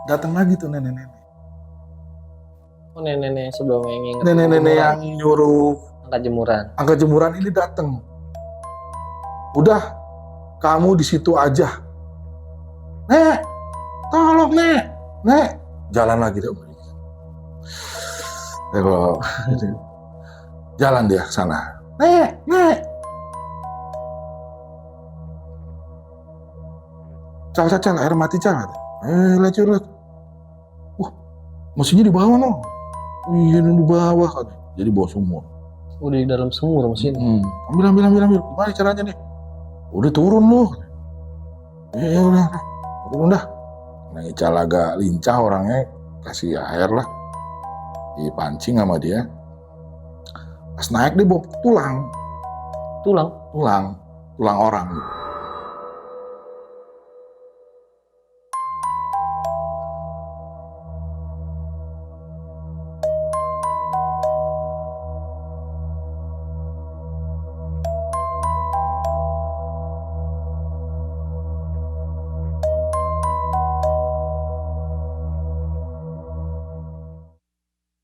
Datang lagi tuh nenek-nenek. Oh, nenek-nenek sebelumnya yang ngingetin Nenek-nenek jemuran, yang nyuruh angkat jemuran. angkat jemuran ini datang. Udah, kamu di situ aja. Nek, tolong nek. Nek, jalan lagi deh. Jalan dia ke sana. Nek. Cal, air mati cal. Lecur. Wah, mesinnya di bawah no. Iya, di bawah kan. Jadi bawah sumur. Udah di dalam sumur mesin. Ambil. Gimana caranya nih? Udah turun loh. Ya udah. Turun dah. Nah, Ical agak lincah orangnya, kasih air lah. Dipancing sama dia. Pas naik dia bawa tulang orang.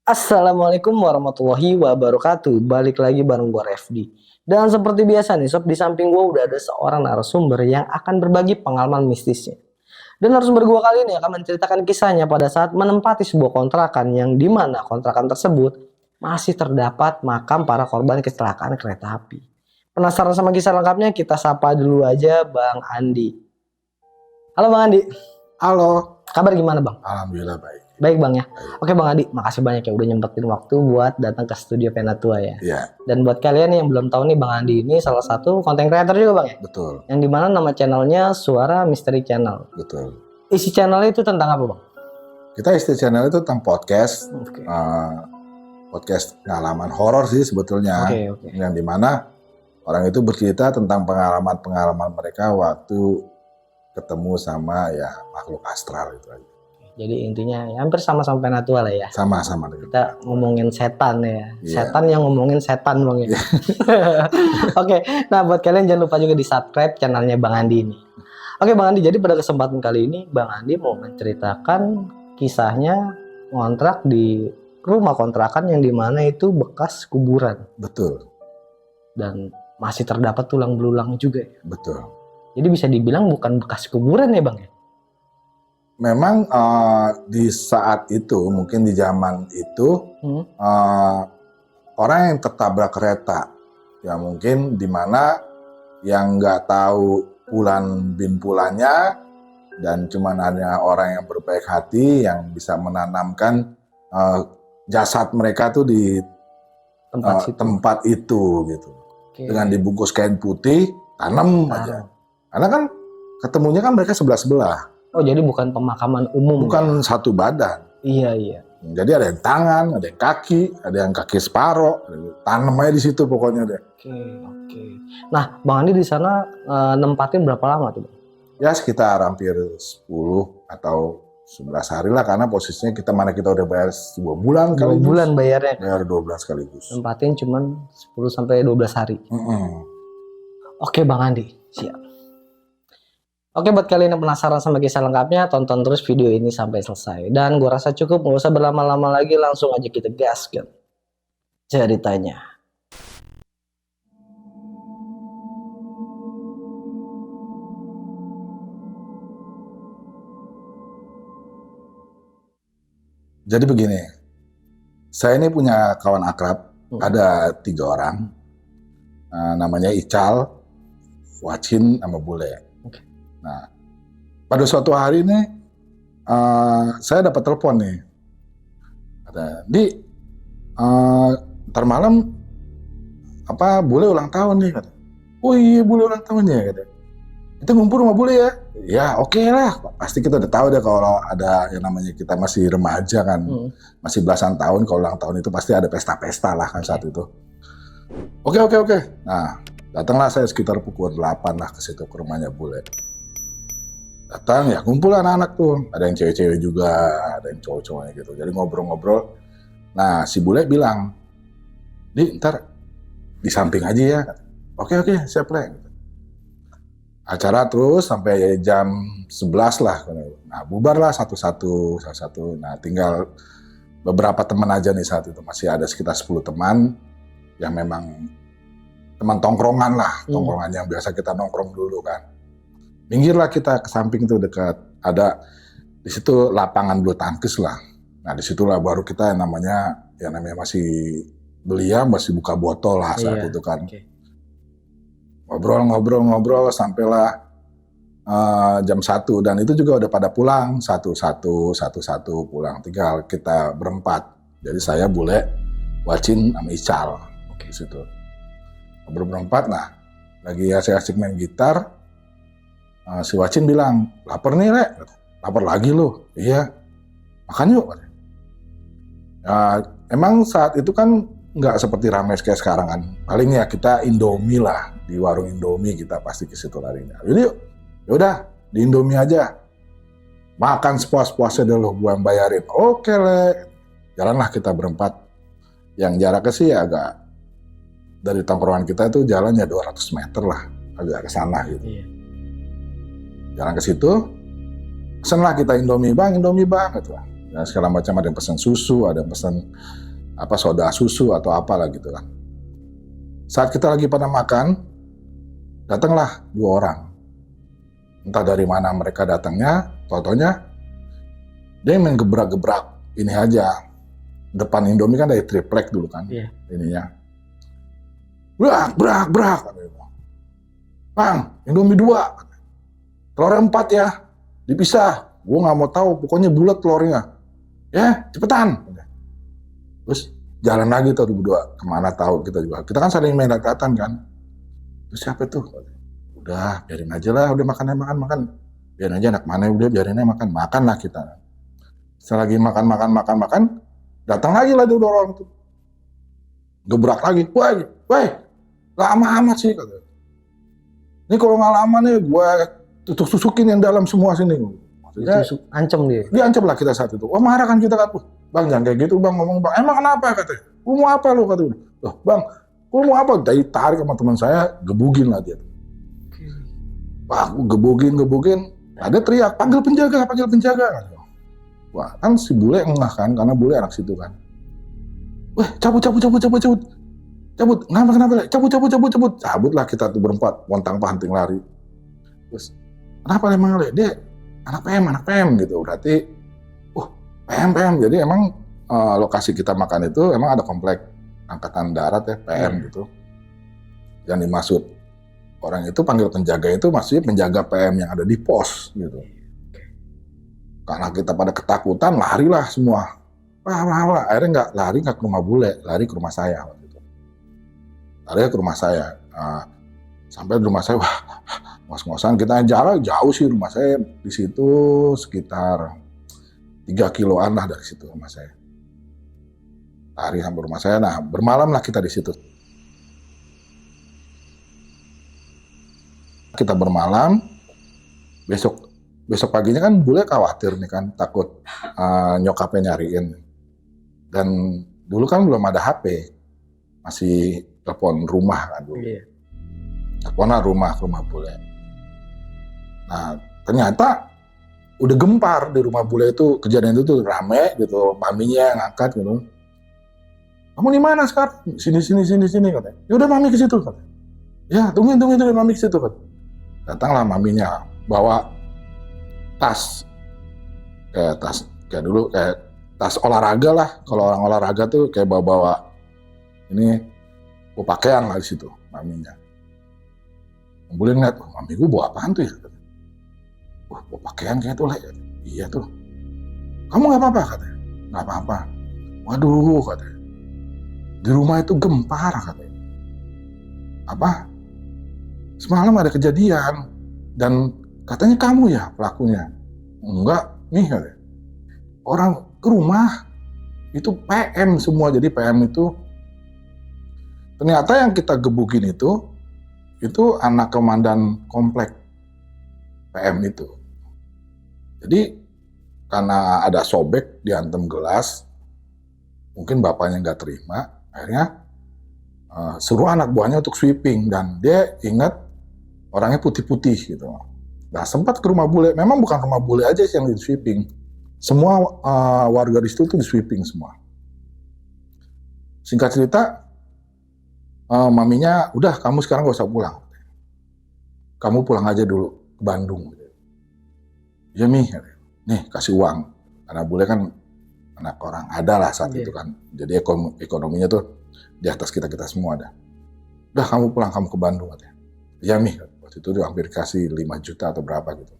Assalamualaikum warahmatullahi wabarakatuh. Balik lagi bareng gua Refdi. Dan seperti biasa nih sob, di samping gua udah ada seorang narasumber yang akan berbagi pengalaman mistisnya. Dan narasumber gua kali ini akan menceritakan kisahnya pada saat menempati sebuah kontrakan yang dimana kontrakan tersebut masih terdapat makam para korban kecelakaan kereta api. Penasaran sama kisah lengkapnya? Kita sapa dulu aja Bang Andi. Halo Bang Andi. Halo. Kabar gimana Bang? Alhamdulillah baik. Baik Bang ya. Oke Bang Adi, makasih banyak ya udah nyempetin waktu buat datang ke studio Penatua ya. Iya. Dan buat kalian yang belum tahu nih, Bang Andi ini salah satu konten creator juga Bang ya. Betul. Yang dimana nama channelnya Suara Misteri Channel. Betul. Isi channelnya itu tentang apa Bang? Kita isi channel itu tentang podcast. Oke. Podcast pengalaman horor sih sebetulnya. Oke. Yang dimana orang itu bercerita tentang pengalaman mereka waktu ketemu sama ya makhluk astral itu aja. Jadi intinya ya, hampir sama-sama Penatua lah ya. Sama-sama. Kita ngomongin setan ya. Iya. Setan yang ngomongin setan Bang ya. Oke, nah buat kalian jangan lupa juga di subscribe channelnya Bang Andi ini. Oke Bang Andi, jadi pada kesempatan kali ini Bang Andi mau menceritakan kisahnya ngontrak di rumah kontrakan yang dimana itu bekas kuburan. Betul. Dan masih terdapat tulang belulang juga ya. Betul. Jadi bisa dibilang bukan bekas kuburan ya Bang ya? Memang di saat itu, mungkin di zaman itu, orang yang tertabrak kereta, ya mungkin di mana yang nggak tahu pulan bin pulannya, dan cuman ada orang yang berbaik hati yang bisa menanamkan jasad mereka tuh di tempat itu gitu. Okay. Dengan dibungkus kain putih, tanam aja. Karena kan ketemunya kan mereka sebelah-sebelah. Oh jadi bukan pemakaman umum? Bukan ya? Satu badan. Iya. Jadi ada yang tangan, ada yang kaki, ada yang kaki separoh, tanam aja di situ pokoknya deh. Oke. Nah, Bang Andi di sana nempatin berapa lama tuh? Ya sekitar hampir 10 atau 11 hari lah, karena posisinya kita udah bayar 2 bulan kali. 2 bulan bayarnya? Bayar 12 sekaligus. Nempatin cuman 10 sampai 12 hari. Oke Bang Andi, siap. Oke, buat kalian yang penasaran sama kisah lengkapnya, tonton terus video ini sampai selesai. Dan gue rasa cukup, nggak usah berlama-lama lagi, langsung aja kita gaskan ceritanya. Jadi begini, saya ini punya kawan akrab, ada 3 orang, namanya Ical, Wacin, sama Bule. Nah, pada suatu hari nih, saya dapat telepon nih. Di, ntar malam, Bule ulang tahun nih, kata. Oh iya, Bule ulang tahun ya, kata. Kita ngumpul rumah Bule ya? Ya oke lah, pasti kita udah tahu deh kalau ada yang namanya kita masih remaja kan, masih belasan tahun, kalau ulang tahun itu pasti ada pesta-pesta lah kan saat itu. Oke. Nah, datanglah saya sekitar pukul 8 lah ke situ, ke rumahnya Bule. Datang ya kumpul anak-anak tuh, ada yang cewek-cewek juga, ada yang cowok-cowoknya gitu. Jadi ngobrol-ngobrol. Nah si Bule bilang, Di ntar di samping aja ya. Oke siap lah. Acara terus sampai jam 11 lah. Nah, bubarlah satu-satu. Nah, tinggal beberapa teman aja nih saat itu. Masih ada sekitar 10 teman yang memang teman tongkrongan lah. Tongkrongan yang biasa kita nongkrong dulu kan. Minggirlah kita ke samping itu dekat. Ada di situ lapangan bulu tangkis lah. Nah, disitulah baru kita yang namanya masih belia, masih buka botol lah saat itu kan. Okay. Ngobrol sampailah jam 1 dan itu juga udah pada pulang satu pulang, tinggal kita berempat. Jadi saya, Bule, Wacin, sama Ical di situ. Berempat, nah lagi asik-asik main gitar, si Wacin bilang, lapar nih Le, lapar lagi lu? Iya, makan yuk. Emang saat itu kan nggak seperti ramai kayak sekarang kan, paling ya kita Indomie lah, di warung Indomie kita pasti ke situ larinya. Jadi yaudah di Indomie aja, makan sepuas-puasnya dulu, gua yang bayarin. Oke Le, jalanlah kita berempat, yang jaraknya sih agak dari tongkrongan kita itu jalannya 200 meter lah, agak ke sana gitu. Iya. Jalan ke situ, pesenlah kita Indomie bang gitu lah. Ya, segala macam, ada yang pesan susu, ada yang pesan soda susu atau apalah gitu kan. Saat kita lagi pada makan, datanglah 2 orang. Entah dari mana mereka datangnya, totonya dia main gebrak-gebrak ini aja. Depan Indomie kan dari triplek dulu kan, ininya. Brak. Bang, Indomie 2, telur 4 ya, dipisah. Gue nggak mau tahu, pokoknya bulat telurnya. Ya, cepetan. Terus jalan lagi tuh berdua, kemana tahu kita juga. Kita kan saling main dekatan kan. Terus siapa tuh? Udah, biarin aja lah, udah makan. Biarin aja anak mana, udah biarin aja makan lah kita. Setelah lagi makan, datang lagi lah 2 orang tuh. Gebrak lagi, woi, lama amat sih kata. Ini kalau nggak lama nih, gue tusukin yang dalam semua sini. Ancam dia. Dia ancam lah kita saat itu. Oh marah kan kita kan, bang jangan kayak gitu bang, ngomong bang. Emang kenapa katanya? Lu mau apa lu katanya? Loh bang, lu mau apa? Dari tarik sama teman saya, gebugin lah dia. Wah, aku gebugin. Ada teriak, panggil penjaga. Wah, kan si Bule engah kan, karena Bule anak situ kan. Wah, cabut. Kenapa? Cabut. Cabutlah kita tuh berempat, pontang-panting lari. Terus, kenapa emang Le? Dia anak PM gitu. Berarti, PM. Jadi emang lokasi kita makan itu emang ada komplek angkatan darat ya, PM gitu. Yang dimaksud orang itu panggil penjaga itu maksudnya penjaga PM yang ada di pos gitu. Karena kita pada ketakutan, larilah semua. Wah, akhirnya lari nggak ke rumah Bule, lari ke rumah saya waktu itu. Lari ke rumah saya. Sampai di rumah saya, wah, ngos-ngosan kita jalan jauh sih rumah saya di situ sekitar 3 kiloan lah dari situ rumah saya. Lari sampai rumah saya, nah bermalam lah kita di situ. Kita bermalam, besok paginya kan Bule khawatir nih kan, takut nyokapnya nyariin. Dan dulu kan belum ada HP, masih telepon rumah kan dulu. Teleponlah rumah Bule. Nah ternyata udah gempar di rumah Bule itu, kejadian itu tuh rame gitu, maminya ngangkat gitu. Kamu di mana sekarang? Sini katanya. Ya udah mami ke situ katanya. Ya tungguin mami ke situ katanya. Datanglah maminya bawa tas kayak dulu kayak tas olahraga lah. Kalau orang olahraga tuh kayak bawa ini pakaian lah di situ maminya. Bule ngeliat, mami gue bawa apaan tuh ya? Wah, bawa pakaian kayak tuh Le. Iya tuh. Kamu nggak apa-apa katanya? Nggak apa-apa. Waduh katanya. Di rumah itu gempar katanya. Apa? Semalam ada kejadian dan katanya kamu ya pelakunya. Enggak, nih katanya. Orang ke rumah itu PM semua, jadi PM itu ternyata yang kita gebukin itu anak komandan komplek PM itu. Jadi karena ada sobek diantem gelas, mungkin bapaknya nggak terima, akhirnya suruh anak buahnya untuk sweeping dan dia ingat orangnya putih-putih gitu. Nah sempat ke rumah bule, memang bukan rumah bule aja sih yang di sweeping, semua warga di situ tuh di sweeping semua. Singkat cerita, maminya, udah kamu sekarang gak usah pulang, kamu pulang aja dulu ke Bandung. Ya Mi, nih kasih uang, karena bule kan anak orang ada lah saat itu kan, jadi ekonominya tuh di atas kita semua ada. Udah kamu pulang, kamu ke Bandung katanya. Ya Mi, waktu itu dia hampir kasih 5 juta atau berapa gitu.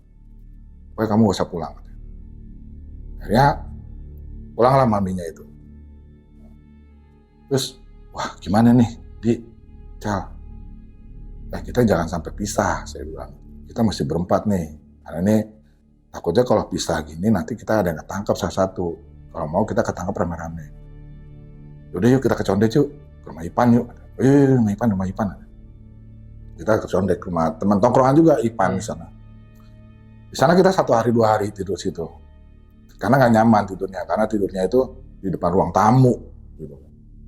Pokoknya kamu gak usah pulang katanya. Akhirnya pulanglah maminya itu. Terus, wah gimana nih Cal, kita jangan sampai pisah, saya bilang. Kita mesti berempat nih, karena ini takutnya kalau pisah gini nanti kita ada yang ketangkap salah satu. Kalau mau kita ketangkap rame-rame. Yaudah yuk kita ke Condet yuk, ke rumah Ipan yuk. Rumah Ipan. Kita ke Condet, ke rumah teman tongkrongan juga Ipan di sana. Di sana kita 1 hari 2 hari tidur situ. Karena nggak nyaman tidurnya, karena tidurnya itu di depan ruang tamu, gitu.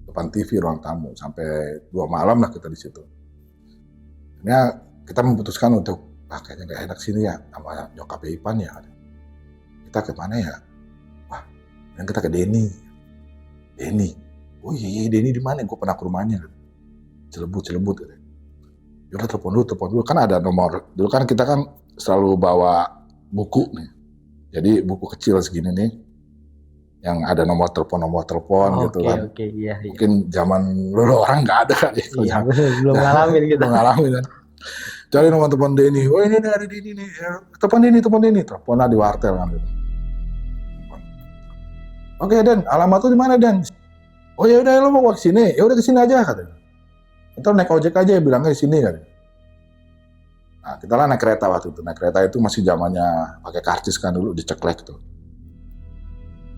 Depan TV ruang tamu, sampai 2 malam lah kita di situ. Akhirnya kita memutuskan untuk kayaknya nggak enak sini ya sama nyokap Ipan ya. Kita ke mana ya? Wah, dan kita ke Denny. Oh iya Denny di mana? Gue pernah ke rumahnya. Celebut. Yaudah telepon dulu. Kan ada nomor. Dulu kan kita kan selalu bawa buku nih. Jadi buku kecil segini nih, yang ada nomor telepon gitu kan. Iya. Mungkin zaman dulu orang nggak ada kan ya. Iya, belum ngalamin gitu. Belum ngalamin kan. Cari nomor telepon Denny. Oh ini ada Denny nih. Telepon Denny. Teleponnya di wartel kan. Oke Dan, alamat tuh di mana Dan? Oh ya udah lo mau ke sini. Ya udah ke sini aja katanya. Ntar naik ojek aja ya bilangnya di sini kan. Nah, kita lah naik kereta waktu itu. Naik kereta itu masih zamannya pakai karcis kan dulu diceklek tuh.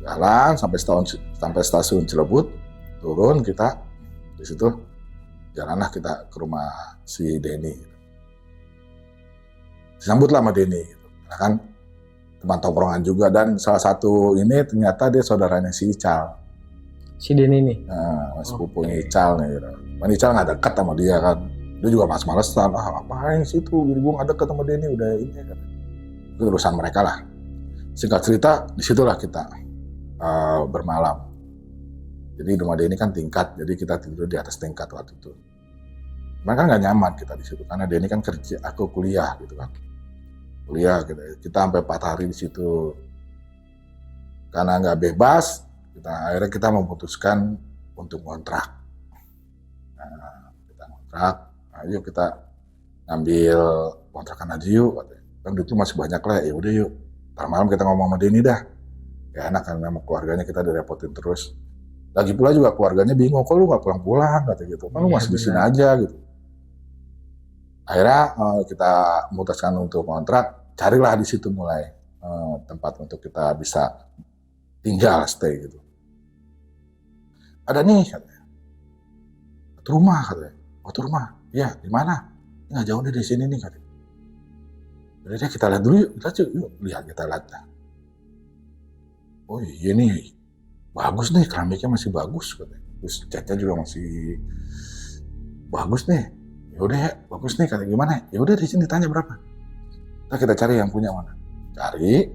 Jalan sampai stasiun Cilebut, turun kita di situ. Jalanlah kita ke rumah si Denny. Disambutlah sama Denny gitu. Karena kan teman tongkrongan juga, dan salah satu ini ternyata dia saudaranya si Ical. Si Denny ini? Nah, sepupunya Ical nih gitu. Man Ical nggak dekat sama dia kan. Dia juga males-malesan, ngapain sih itu, gue nggak deket sama Denny, udah ini kan. Itu urusan mereka lah. Singkat cerita, disitulah kita bermalam. Jadi rumah Denny kan tingkat, jadi kita tidur di atas tingkat waktu itu. Mereka nggak nyaman kita di situ, karena Denny kan kerja, aku kuliah gitu kan. Kuliah kita sampai 4 hari di situ. Karena nggak bebas, akhirnya kita memutuskan untuk ngontrak. Nah, kita ngontrak. Ayo kita ngambil kontrakan aja yuk, katanya. Kan itu masih banyak lah, ya udah yuk. Ntar malam kita ngomong sama Denny dah. Ya enak kan sama keluarganya kita direpotin terus. Lagi pula juga keluarganya bingung, kok lu nggak pulang-pulang kata gitu. Kan lu masih di sini aja gitu. Akhirnya kita memutuskan untuk kontrak, carilah di situ mulai tempat untuk kita bisa tinggal, stay gitu. Ada nih katanya. Satu rumah katanya. Satu rumah. Ya, di mana? Nggak jauh dari sini nih katanya. Jadi kita lihat dulu yuk, kita lihat. Oh iya nih, bagus nih, keramiknya masih bagus katanya. Terus catnya juga masih bagus nih. Ya udah ya, bagus nih katanya. Gimana? Ya udah di sini tanya berapa. Nah, kita cari yang punya mana. Cari.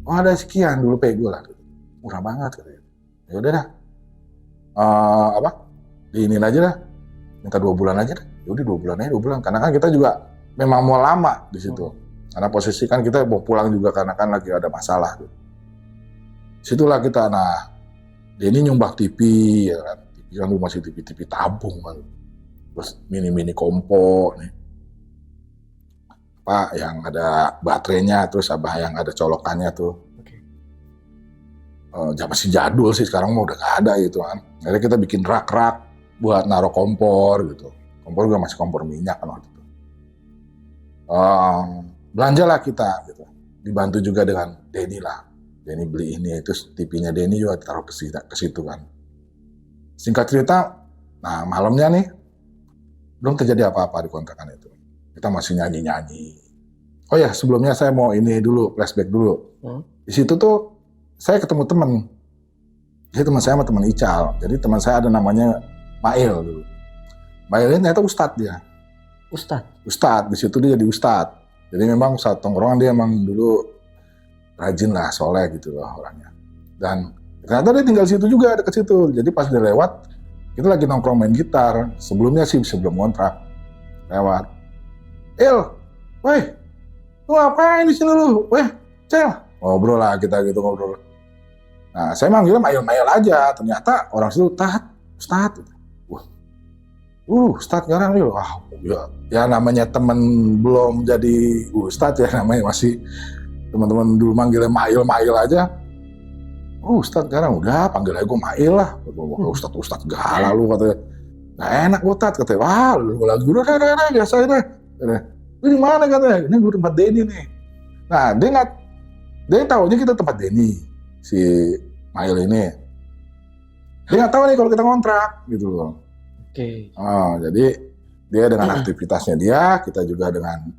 Oh ada sekian dulu pego lah. Murah banget katanya. Ya udah dah. Diinin aja dah. Minta 2 bulan aja dah. Ya udah 2 bulan aja, 2 bulan. Karena kan kita juga memang mau lama di situ. Karena posisi kan kita mau pulang juga karena kan lagi ada masalah gitu. Situlah kita, nah Denny nyumbang TV ya kan. TV kan lu masih TV tabung kan. Terus mini kompo nih. Apa yang ada baterainya, terus apa yang ada colokannya tuh. Masih jadul sih, sekarang mah udah gak ada gitu kan. Akhirnya kita bikin rak-rak buat naruh kompor gitu. Kompor juga masih kompor minyak kan waktu itu. Belanjalah kita gitu. Dibantu juga dengan Denny lah. Denny beli ini, terus TV-nya Denny juga taruh ke situ kan. Singkat cerita, nah malamnya nih belum terjadi apa-apa di kontrakan itu. Kita masih nyanyi-nyanyi. Oh ya, sebelumnya saya mau ini dulu, flashback dulu. Di situ tuh saya ketemu teman. Jadi teman saya sama teman Ical. Jadi teman saya ada namanya Mail dulu. Mail ini ternyata ustadz dia. Ustadz, di situ dia jadi ustadz. Jadi memang saat tongkrongan dia emang dulu rajin lah, soleh gitu loh orangnya. Dan ternyata dia tinggal situ juga, dekat situ. Jadi pas dia lewat, kita lagi nongkrong main gitar. Sebelumnya sih sebelum kontrak lewat. Weh, lu ngapain di sini lu? Weh, Cel. Ngobrol lah kita gitu ngobrol. Nah, saya manggilnya Mail aja. Ternyata orang situ, Ustadz. Ustadz sekarang nih, wah, ya namanya temen belum jadi Ustadz ya, namanya masih teman-teman dulu manggilnya Mail aja. Ustadz sekarang udah panggil aja gue Mail lah. Ustadz gala lu katanya. Gak enak Ustadz katanya. Wah, lu lagi udah biasa aja. Lu di mana katanya? Ini gue tempat Denny nih. Nah, dia tahunya kita tempat Denny, si Mail ini. Dia nggak tahu nih kalau kita kontrak gitu loh. Jadi dia dengan aktivitasnya dia, kita juga dengan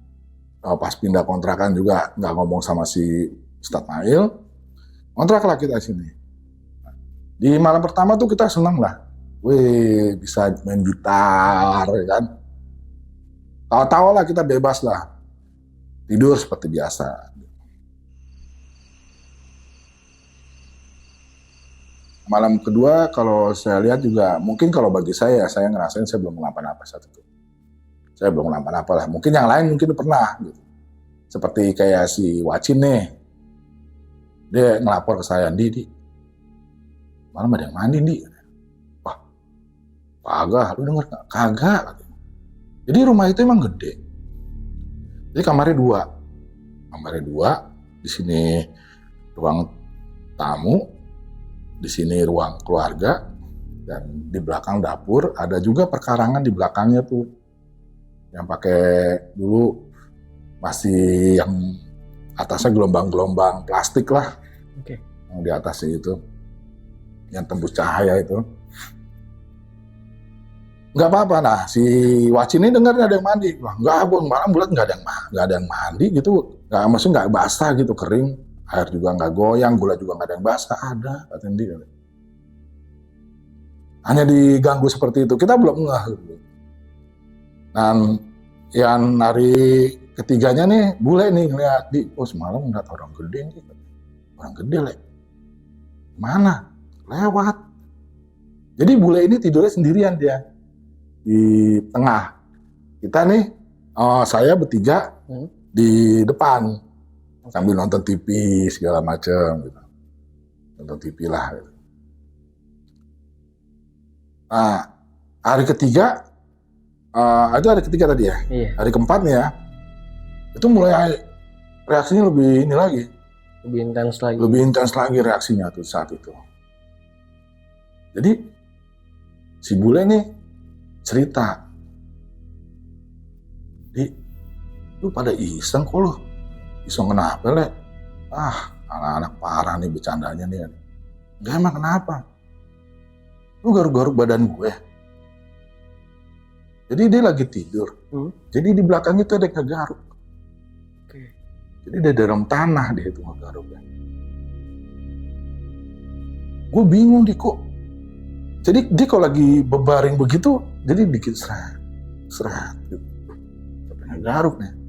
pas pindah kontrakan juga nggak ngomong sama si Ustadz Mail, kontraklah kita sini. Di malam pertama tuh kita senang lah, bisa main gitar, ya kan? Tahu-tahu lah kita bebas lah, tidur seperti biasa. Malam kedua kalau saya lihat juga, mungkin kalau bagi saya ngerasain saya belum kenapa-napa saat itu. Saya belum kenapa-napa lah. Mungkin yang lain mungkin pernah. Gitu. Seperti kayak si Wacin nih. Dia ngelapor ke saya, Di. Malam ada yang mandi, Di. Wah, kagak. Lu denger gak? Kagak. Jadi rumah itu emang gede. Jadi kamarnya dua. Di sini ruang tamu. Di sini ruang keluarga, dan di belakang dapur ada juga perkarangan di belakangnya tuh yang pakai dulu masih yang atasnya gelombang-gelombang plastik lah, yang di atasnya itu yang tembus cahaya itu. Nggak apa-apa. Nah, si Wacin ini dengar ada yang mandi. Wah, nggak, malam bulat nggak ada yang mandi gitu, maksudnya nggak basah gitu, kering. Air juga nggak goyang, gula juga nggak ada yang basah, ada, kata dia. Hanya diganggu seperti itu, kita belum ngeh. Dan yang hari ketiganya nih, bule nih ngeliat, semalam ngeliat orang gede nih, orang gede mana? Lewat. Jadi bule ini tidurnya sendirian dia di tengah. Kita nih, saya bertiga di depan. Sambil nonton TV segala macam gitu. Nonton TV lah gitu. Nah, hari ketiga itu hari ketiga tadi ya. Iya. Hari keempat nih ya. Itu mulai reaksinya lebih ini lagi. Lebih intens lagi reaksinya tuh saat itu. Jadi si bule nih cerita. Lu pada iseng kok lu? Iseng kenapa, Le? Anak-anak parah nih bercandanya nih. Enggak, emang kenapa? Lu garuk-garuk badan gue. Jadi dia lagi tidur. Jadi di belakangnya tuh ada yang ngegaruk. Jadi dia dalam tanah dia itu ngegaruknya. Gue bingung kok. Jadi dia kalau lagi bebaring begitu, jadi bikin seret gitu. Sampai ngegaruk nih.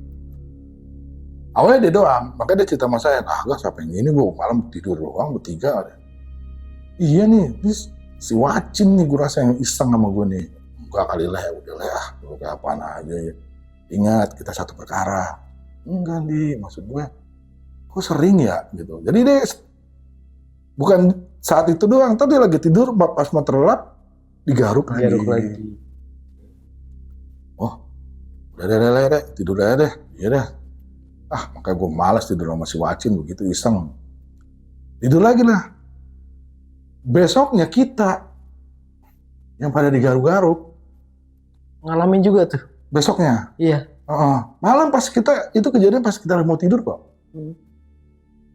Awalnya dia doang, makanya dia cerita sama saya, gak sampai ini gue malam tidur doang bertiga. Iya nih, ini si Wacin nih gue rasa yang iseng sama gue nih. Enggak kali lah, udah lah, kayak apaan aja ya. Ingat, kita satu perkara. Enggak nih, maksud gue, kok sering ya gitu. Jadi dia bukan saat itu doang, tadi lagi tidur pas mau terlelap digaruk lagi. Oh, udah deh, tidur aja deh. Iya dah. Makanya gue malas tidur sama si Wacin begitu iseng. Tidur lagi lah. Besoknya kita yang pada digaruk-garuk. Ngalamin juga tuh. Besoknya. Iya. Malam pas kita, itu kejadian pas kita mau tidur kok.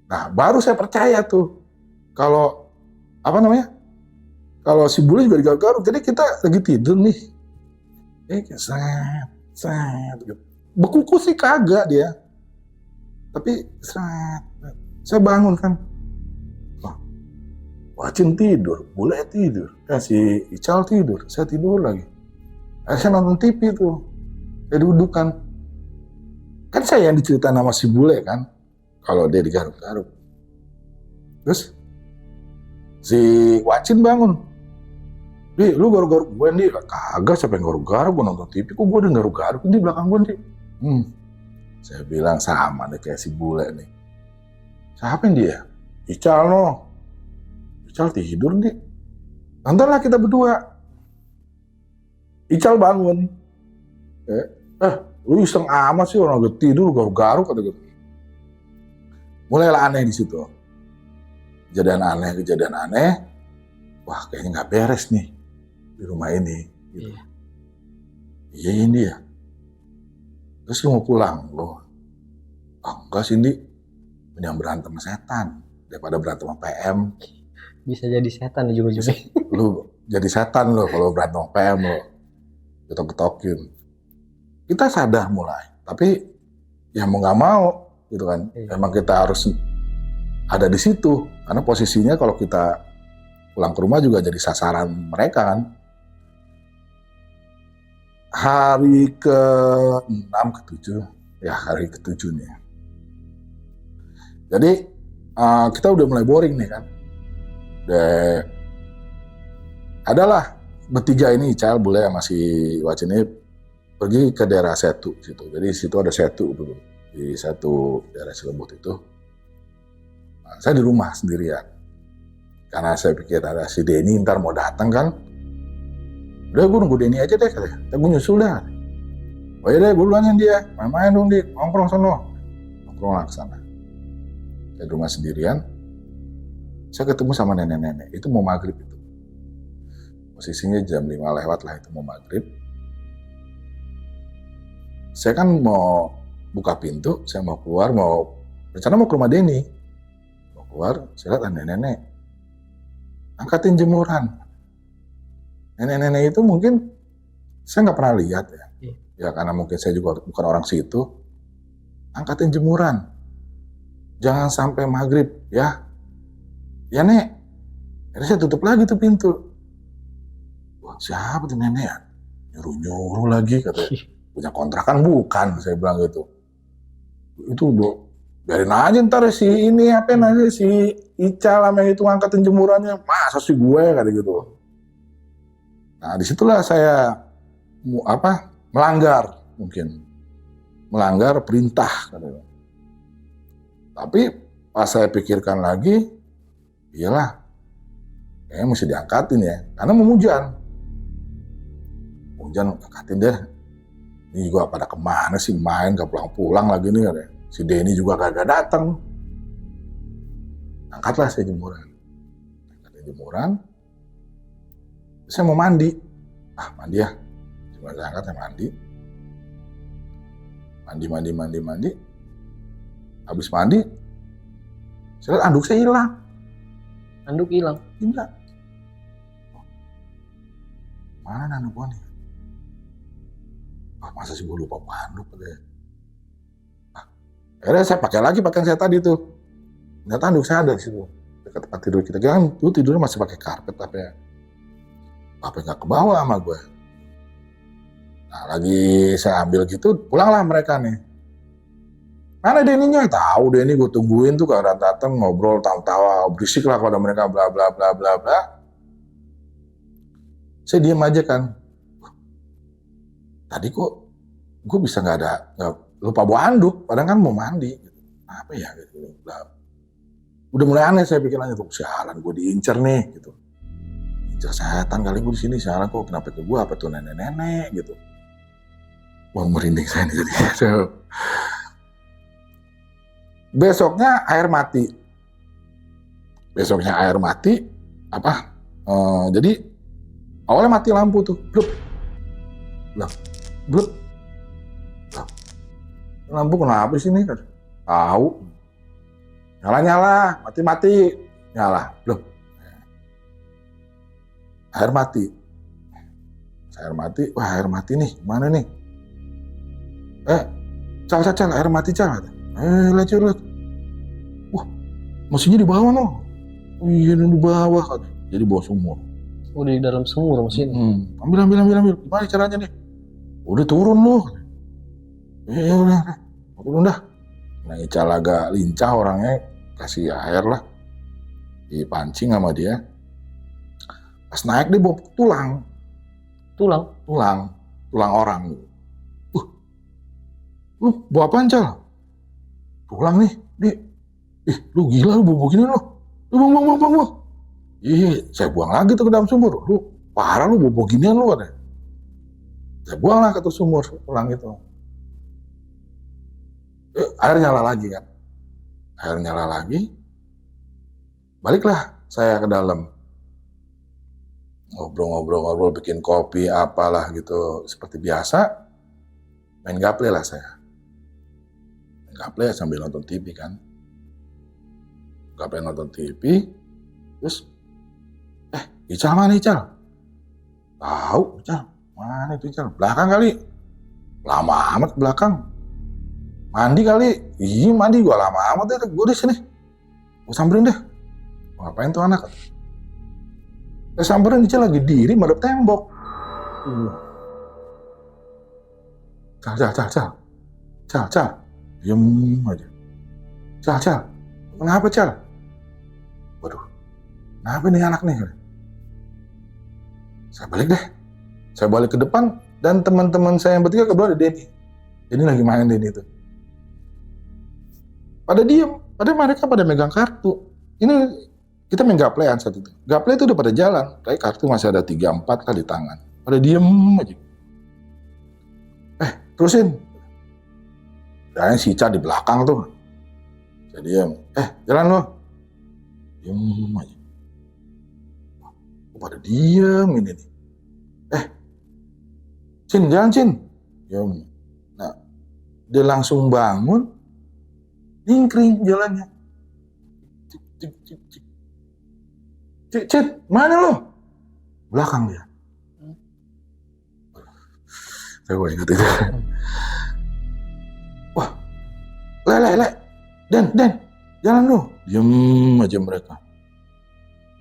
Nah, baru saya percaya tuh. Kalau, kalau si bule juga digaruk-garuk. Jadi kita lagi tidur nih. Set. Bekuku sih kagak dia. Tapi saya bangun kan. Wacin tidur, bule tidur. Si Ical tidur, saya tidur lagi. Saya nonton TV tuh. Saya duduk kan saya yang diceritain sama si bule kan, kalau dia digaruk-garuk. Terus si Wacin bangun, "Di, lu garuk-garuk gue nih?" "Kagak, siapa yang garuk-garuk, gue nonton TV kok gue udah garuk-garuk di belakang gue nih." Saya bilang sama nih kayak si bule nih. "Siapa yang dia?" "Ical no." "Ical tidur nih." "Nontonlah kita berdua." Ical bangun. Lu iseng amat sih, orang lagi tidur garuk-garuk kata gitu. Mulailah aneh di situ. Kejadian aneh. Wah, kayaknya nggak beres nih di rumah ini. Gitu. Iya ini ya. Terus lu mau pulang? Loh, enggak sih, Ndi. Mending berantem sama setan daripada berantem sama PM. Bisa jadi setan ujung-ujungnya. Lu jadi setan lo kalau berantem sama PM lo. Ketok-ketokin. Kita sadar mulai, tapi ya mau nggak mau gitu kan. Emang kita harus ada di situ karena posisinya kalau kita pulang ke rumah juga jadi sasaran mereka kan. Hari ke-6 ke-7 ya, hari ke-7 nih. Jadi kita udah mulai boring nih kan. Adalah bertiga ini, Ical, Bule, sama si Wacin ini pergi ke daerah Setu situ. Jadi situ ada Setu dulu. Di satu daerah Cilebut itu. Nah, saya di rumah sendirian. Karena saya pikir ada si Denny ntar mau datang kan. Udah gue nunggu Denny aja deh katanya. Gue nyusul dah. Oh iya deh, gue duluan dia. Main-main dong di nongkrong sono. Nongkrong lah ke sana. Saya di rumah sendirian. Saya ketemu sama nenek-nenek. Itu mau maghrib itu. Posisinya jam 5 lewat lah itu mau maghrib. Saya kan mau buka pintu, saya mau keluar, rencana mau ke rumah Denny. Mau keluar, saya lihat nenek-nenek angkatin jemuran. Nenek-nenek itu mungkin saya nggak pernah lihat ya. Ya karena mungkin saya juga bukan orang situ. Angkatin jemuran. Jangan sampai maghrib ya. Ya Nek. Jadi saya tutup lagi tuh pintu. Wah, siapa tuh nenek ya? Nyuruh-nyuruh lagi katanya. Punya kontrakan bukan, saya bilang gitu. Itu biarin aja ntar si ini apa namanya si Ical sama itu ngangkatin jemurannya, masa sih gue kayak gitu. Nah disitulah saya melanggar perintah. Tapi pas saya pikirkan lagi, iyalah, kayaknya mesti diangkatin ya, karena mau hujan angkatin deh. Ini juga pada kemana sih main, gak pulang-pulang lagi nih katanya. Si Denny juga kagak datang. Angkatlah saya jemuran. Saya mau mandi. Mandi ya. Cuma saya angkat, saya mandi. Habis mandi, saya lihat anduk saya hilang. Anduk hilang? Hilang. Mana anduk gua nih? Masa sih gue lupa anduk katanya. Akhirnya saya pakai lagi pakaian saya tadi tuh. Ternyata anduk saya ada di situ. Dekat tempat tidur kita. Kan tuh tidurnya masih pakai karpet tapi nggak ke bawah sama gue. Nah lagi saya ambil gitu, pulanglah mereka nih. Mana Denny-nya? Tahu Denny, gue tungguin tuh gak datang ngobrol tawa-tawa berisik lah pada mereka bla bla bla bla bla. Saya diam aja kan. Tadi kok gue bisa nggak lupa bawa anduk, padahal kan mau mandi. Apa ya gitu. Udah mulai aneh saya pikirannya tuh, sialan gue diincer nih gitu. Incer setan kali gue di sini, sialan kok kenapa ke gue, apa tuh nenek-nenek gitu. Wah merinding saya nih jadi. Besoknya air mati. Jadi awalnya mati lampu tuh, blub. Lampu kenapa sih ini? Tahu. Nyala, mati. Nyala, blub. Air mati. Wah air mati nih, mana nih? Cal, air mati Cal. Lihat. Wah, mesinnya di bawah no. Iya di bawah. Jadi bawah sumur. Di dalam sumur mesin. Ambil. Gimana caranya nih? Udah turun loh. Iya udah, turun dah. Nah Ical agak lincah orangnya, kasih air lah, dipancing sama dia. Pas naik dia bawa tulang orang. Lu bawa apaan Cal? Tulang nih, lu gila lu bawa begini lu. Lu buang. Ih, saya buang lagi tuh ke dalam sumur. Lu parah lu bawa ginian lu katanya. Saya buang lah ke sumur tulang itu. Air nyala lagi kan. Baliklah saya ke dalam. Ngobrol, bikin kopi, apalah gitu. Seperti biasa, main gaple lah saya. Main gaple sambil nonton TV kan. Terus, Ical mana Ical? Tahu Ical, mana itu Ical? Belakang kali. Lama amat belakang. Mandi kali. Ih, mandi gua lama amat deh, gua di sini. Gua samperin deh. Ngapain tuh anak? Saya samperin Ical lagi diri madep tembok. Cal. Diem aja. Cal. Kenapa Cal? Waduh, kenapa nih anak nih? Saya balik ke depan dan teman-teman saya yang bertiga kedua ada Denny. Denny lagi main Denny itu. Pada diem, mereka pada megang kartu. Ini kita main gaplean saat itu. Gaple itu udah pada jalan, tapi kartu masih ada 3-4 lah di tangan. Pada diem aja. Terusin. Dan si Ica di belakang tuh. Saya diem. Jalan lo. Diem aja. Pada diem ini nih. Cin, jalan Cin. Diem. Nah, dia langsung bangun. Ningkring jalannya. Cin, mana lo? Belakang dia. Saya ingat itu. Wah, le, Den, jalan lo. Diem aja mereka.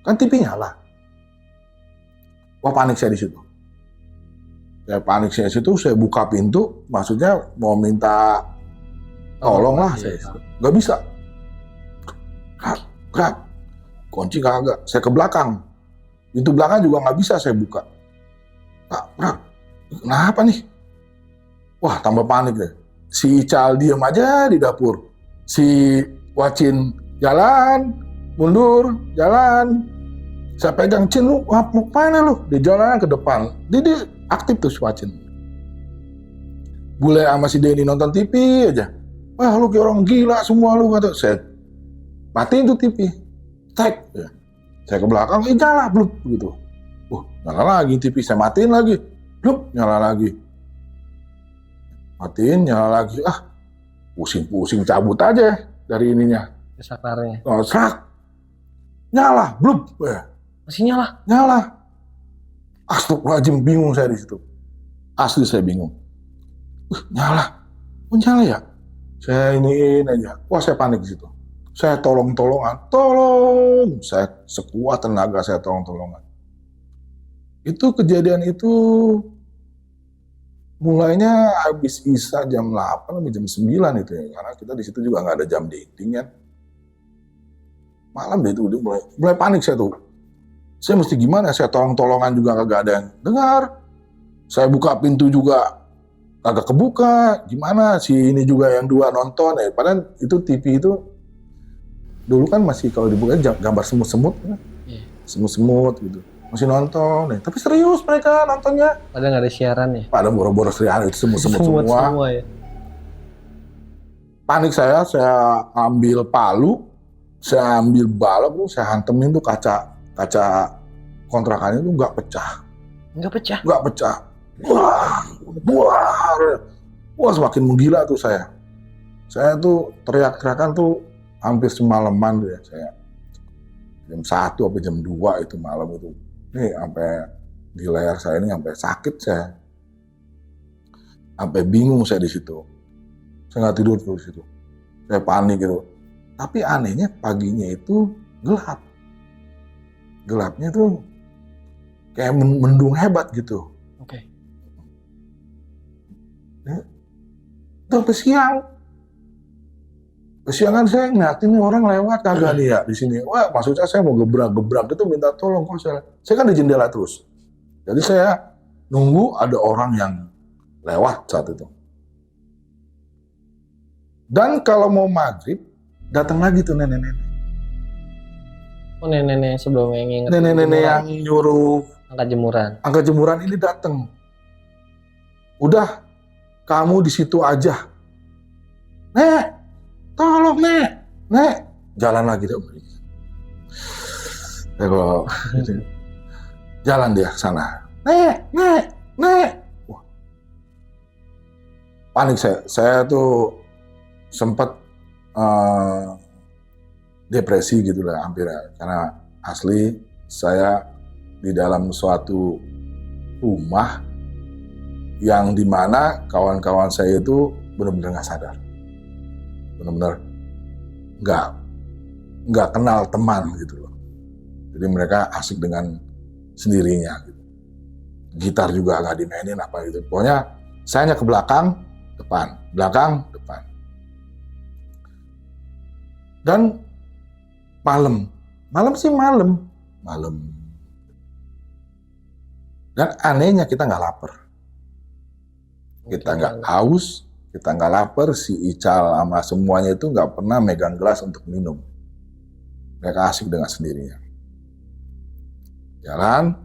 Kan TV nyala. Wah, panik saya di situ. Saya buka pintu, maksudnya mau minta tolong lah. Saya nggak bisa. Gerak. Kunci kagak. Saya ke belakang. Pintu belakang juga nggak bisa saya buka. Gerak. Kenapa nih? Wah, tambah panik deh. Si Ical diem aja di dapur. Si Wacin jalan, mundur, jalan. Saya pegang Cin, lu ngapain lu? Dia jalan ke depan. Dia aktif tuh si Wacin. Bule sama si Denny nonton TV aja. Wah, lu kayak orang gila semua lu kata. Saya matiin tuh TV. Tek. Ya. Saya ke belakang, nyala, blub gitu. Nyala lagi TV, saya matiin lagi. Blub, nyala lagi. Matiin, nyala lagi. Pusing cabut aja dari ininya. Sakarnya. Serak. Nyala, blub. Masih nyala. Astagfirullahaladzim, bingung saya di situ. Asli saya bingung. Nyala ya? Saya iniin aja. Wah, saya panik di situ. Saya tolong. Saya sekuat tenaga saya tolong-tolongan. Itu kejadian itu mulainya habis Isya jam 8 sampai jam 9 itu ya. Karena kita di situ juga nggak ada jam dinding kan. Malam deh itu mulai panik saya tuh. Saya mesti gimana? Saya tolong-tolongan juga kagak ada yang dengar. Saya buka pintu juga kagak kebuka. Gimana? Si ini juga yang dua nonton ya. Padahal itu TV itu dulu kan masih kalau dibuka gambar semut-semut kan. Semut-semut gitu. Masih nonton ya. Tapi serius mereka nontonnya. Padahal nggak ada siaran ya. Padahal boro-boro siaran itu semut-semut semua ya. Panik saya ambil palu, saya ambil balok, saya hantemin tuh kaca kontrakannya tuh nggak pecah. Wah, semakin menggila tuh saya. Saya tuh teriak-teriakan tuh hampir semalaman tuh ya saya. Jam 1 sampai jam 2 itu malam itu. Nih sampai di leher saya ini sampai sakit saya. Sampai bingung saya di situ. Saya nggak tidur tuh di situ. Saya panik gitu. Tapi anehnya paginya itu gelap. Gelapnya tuh kayak mendung hebat gitu. Oke. sampai siang. Kesiangan saya ngeliatin orang lewat kagak nih ya di sini. Wah, maksudnya saya mau gebrak itu minta tolong kok saya kan di jendela terus. Jadi saya nunggu ada orang yang lewat saat itu. Dan kalau mau maghrib datang lagi tuh nenek-nenek. Oh, nenek-nenek sebelumnya yang inget. Nenek-nenek yang nyuruh angkat jemuran ini datang. Udah, kamu di situ aja. Nek, tolong nek, jalan lagi deh. Jalan dia ke sana. Nek. Wah. Panik saya tuh sempat depresi gitu lah hampir ya. Karena asli saya di dalam suatu rumah yang dimana kawan-kawan saya itu benar-benar nggak sadar, benar-benar nggak kenal teman gitu loh. Jadi mereka asik dengan sendirinya gitu. Gitar juga nggak dimainin apa gitu. Pokoknya saya hanya ke belakang, depan. Dan malam. Dan anehnya kita nggak lapar. Kita nggak haus, kita nggak lapar, si Ical sama semuanya itu nggak pernah megang gelas untuk minum. Mereka asik dengan sendirinya. Jalan,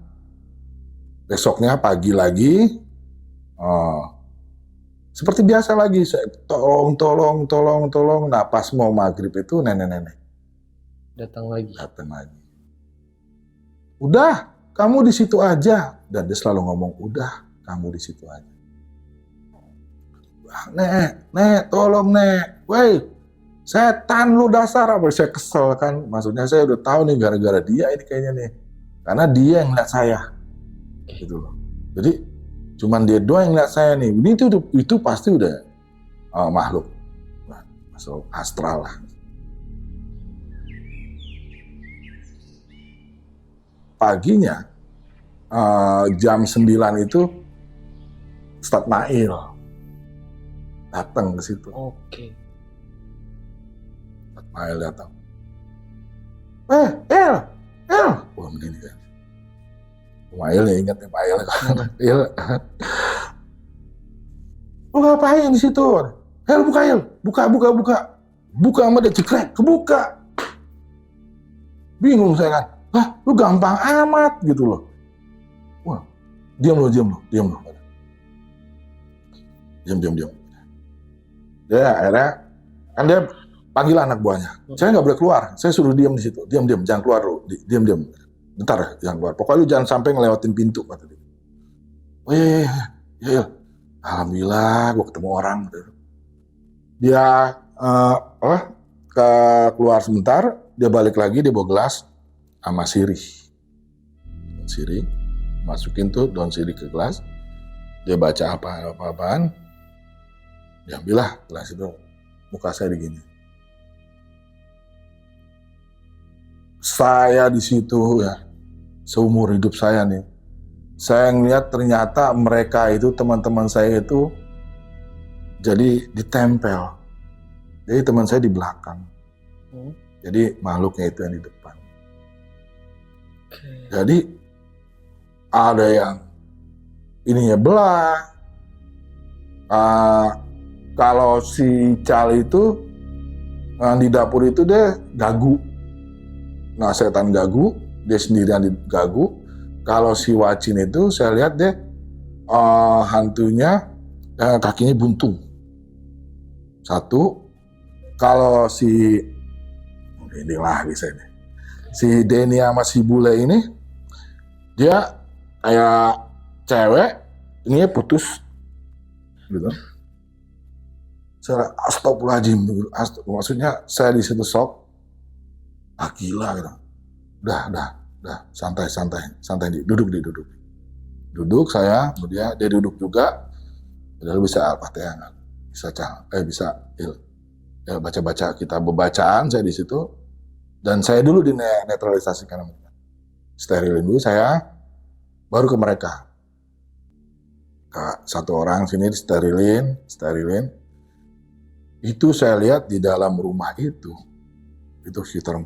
besoknya pagi lagi, seperti biasa lagi, saya tolong. Nah pas mau maghrib itu nenek-nenek datang lagi. Udah, kamu di situ aja. Dan dia selalu ngomong, udah, kamu di situ aja. Nek, tolong nek. Woi, setan lu dasar. Apa saya kesel kan. Maksudnya saya udah tahu nih gara-gara dia ini kayaknya nih. Karena dia yang lihat saya. Gitu loh. Jadi cuman dia doang yang lihat saya nih. Ini itu pasti udah makhluk. Masuk astral lah. Paginya jam 9 itu Ustadz Mail datang ke situ. Oke. Ustadz Mail datang. El. Wah begini kan. Mail ya ingat nih Mail. El. Lu ngapain di situ? El buka El. Buka. Buka sama dia cekrek. Kebuka. Bingung saya kan. Hah, lu gampang amat gitu loh. Wah, diam lo. Diam. Dia akhirnya kan dia panggil anak buahnya. Saya nggak boleh keluar. Saya suruh diam di situ. Diam, jangan keluar lu. Diam. Bentar, jangan keluar. Pokoknya lu jangan sampai ngelewatin pintu kata dia. Oh iya. Alhamdulillah, gua ketemu orang. Dia keluar sebentar, dia balik lagi, dia bawa gelas sama sirih, masukin tuh daun sirih ke gelas, dia baca apa-apaan, dia ambillah gelas itu, muka saya begini. Saya di situ ya, seumur hidup saya nih, saya ngeliat ternyata mereka itu teman-teman saya itu jadi ditempel, jadi teman saya di belakang, jadi makhluknya itu yang di depan. Jadi ada yang ininya belah. Kalau si Cal itu di dapur itu dia gagu. Nah setan gagu, dia sendirian di gagu. Kalau si Wacin itu saya lihat dia hantunya kakinya buntung. Satu. Kalau si ini lagi saya nih. Si Denny sama si Bule ini dia kayak cewek, ini putus gitu. Saya astagfirullahaladzim, maksudnya saya di situ sok, gila gitu. Udah, santai, duduk saya, dia duduk juga, udah bisa Al-Fatihah, bisa baca kitab bacaan saya di situ. Dan saya dulu dinetralisasikan, sterilin dulu saya, baru ke mereka. Satu orang sini sterilin. Itu saya lihat di dalam rumah itu sekitar 40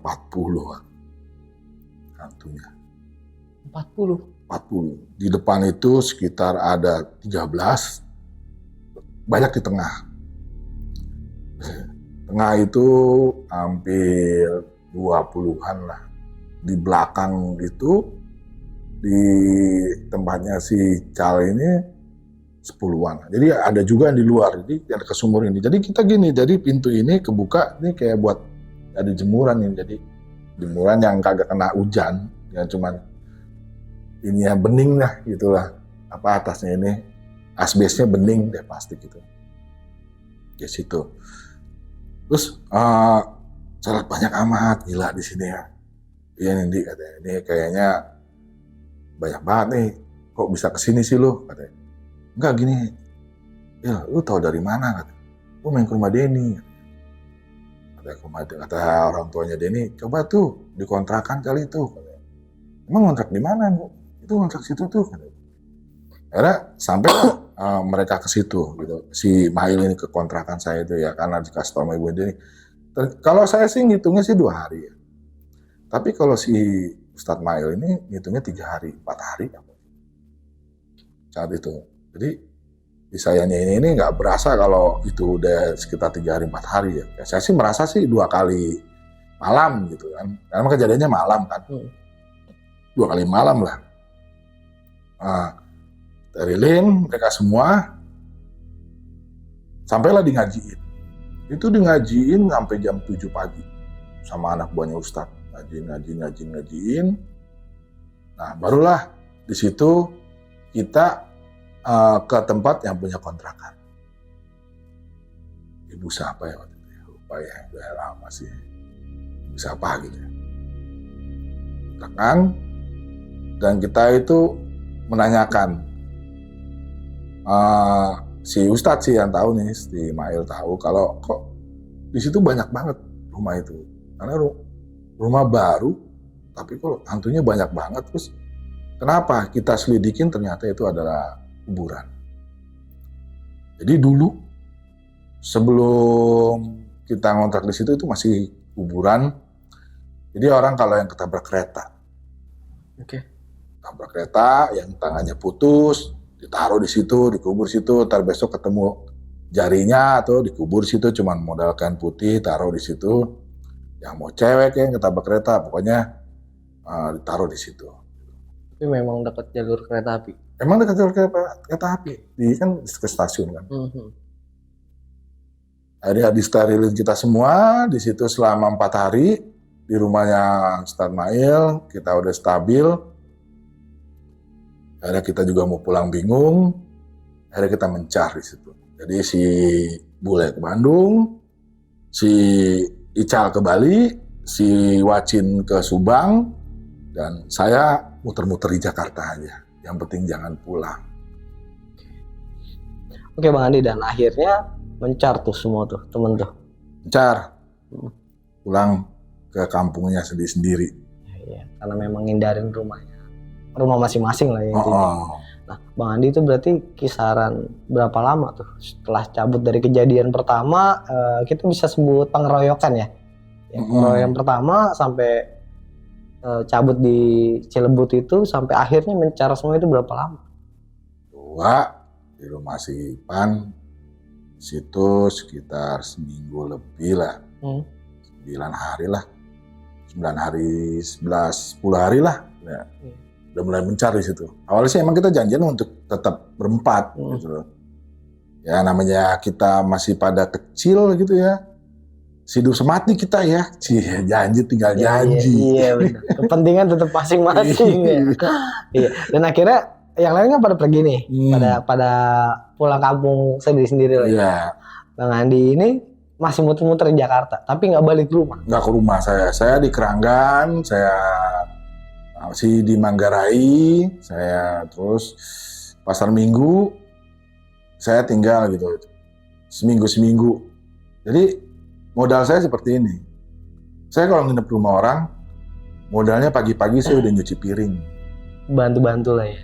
hantunya. 40. 40. Di depan itu sekitar ada 13, banyak di tengah. Tengah itu hampir 20-an lah. Di belakang itu, di tempatnya si Cal ini 10-an. Jadi ada juga yang di luar, jadi yang ke sumur ini. Jadi kita gini, jadi pintu ini kebuka, ini kayak buat ada jemuran ini. Jadi jemuran yang kagak kena hujan, yang cuman ini ya bening lah gitulah. Apa atasnya ini asbesnya bening deh plastik gitu. Di situ. Terus sangat banyak amat gila di sini ya. Iya Nindi katanya, ini kayaknya banyak banget nih. Kok bisa kesini sih lu? Katanya. Enggak gini. Ya lu tahu dari mana? Katanya. Gua main ke rumah Denny. Kata orang tuanya Denny, coba tuh dikontrakan kali itu. Emang kontrak di mana bu? Itu kontrak situ tuh. Akhirnya sampai mereka ke situ gitu. Si Mail ini ke kontrakan saya itu ya karena dikasih tahu sama ibu Denny. Kalau saya sih ngitungnya sih 2 hari ya. Tapi kalau si Ustadz Mail ini ngitungnya 3 hari, 4 hari saat itu. Jadi di sayanya ini nggak berasa kalau itu udah sekitar 3 hari 4 hari ya. Saya sih merasa sih 2 kali malam gitu kan. Karena kejadiannya malam kan. 2 kali malam lah. Dari Lin, mereka semua sampailah di ngajiin. Itu di ngajiin sampai jam 7 pagi sama anak buahnya Ustadz. Ngajiin. Nah, barulah di situ kita ke tempat yang punya kontrakan. Ibu siapa ya waktu itu? Lupa ya, udah lama sih. Ibu siapa gitu ya. Kontrakan, dan kita itu menanyakan. Si Ustadz sih yang tahu nih, si Mail tahu kalau kok di situ banyak banget rumah itu. Karena rumah baru, tapi kok hantunya banyak banget. Terus kenapa kita selidikin ternyata itu adalah kuburan. Jadi dulu sebelum kita ngontrak di situ itu masih kuburan. Jadi orang kalau yang ketabrak kereta, tabrak kereta yang tangannya putus, ditaruh di situ, dikubur situ, ntar besok ketemu jarinya atau dikubur situ, cuman modal kain putih, taruh di situ. Yang mau cewek yang ketabrak kereta, pokoknya ditaruh di situ. Tapi memang dekat jalur kereta api. Emang dekat jalur kereta api, kan ke stasiun kan. Akhirnya disterilin kita semua di situ selama 4 hari di rumahnya Ustadz Mail, kita udah stabil. Akhirnya kita juga mau pulang bingung, akhirnya kita mencar di situ. Jadi si Bule ke Bandung, si Ical ke Bali, si Wacin ke Subang, dan saya muter-muter di Jakarta aja. Yang penting jangan pulang. Oke Bang Andi, dan akhirnya mencar tuh semua tuh temen tuh. Mencar, pulang ke kampungnya sendiri-sendiri. Ya, karena memang ngindarin rumah masing-masing lah ya intinya. Nah, Bang Andi itu berarti kisaran berapa lama tuh setelah cabut dari kejadian pertama, kita bisa sebut pengeroyokan ya? Pengeroyokan pertama sampai cabut di Cilebut itu sampai akhirnya mencar semua itu berapa lama? 2 di rumah si Ipan, situ sekitar seminggu lebih lah, 9 hari lah, 9 hari, 10 hari lah. Ya. Udah mulai mencar di situ. Awalnya sih emang kita janjian untuk tetap berempat gitu loh. Ya namanya kita masih pada kecil gitu ya. Hidup semati kita ya. Janji tinggal janji. Iya benar. Kepentingan tetap masing-masing ya. Iya. Dan akhirnya yang lainnya pada pergi nih. Pada pulang kampung sendiri-sendiri lah. Iya. Bang Andi ini masih muter-muter di Jakarta, tapi nggak balik ke rumah. Nggak ke rumah saya. Saya di Keranggan, saya masih di Manggarai, saya terus Pasar Minggu, saya tinggal gitu, seminggu. Jadi modal saya seperti ini. Saya kalau nginep rumah orang, modalnya pagi-pagi saya udah nyuci piring. Bantu-bantu lah ya.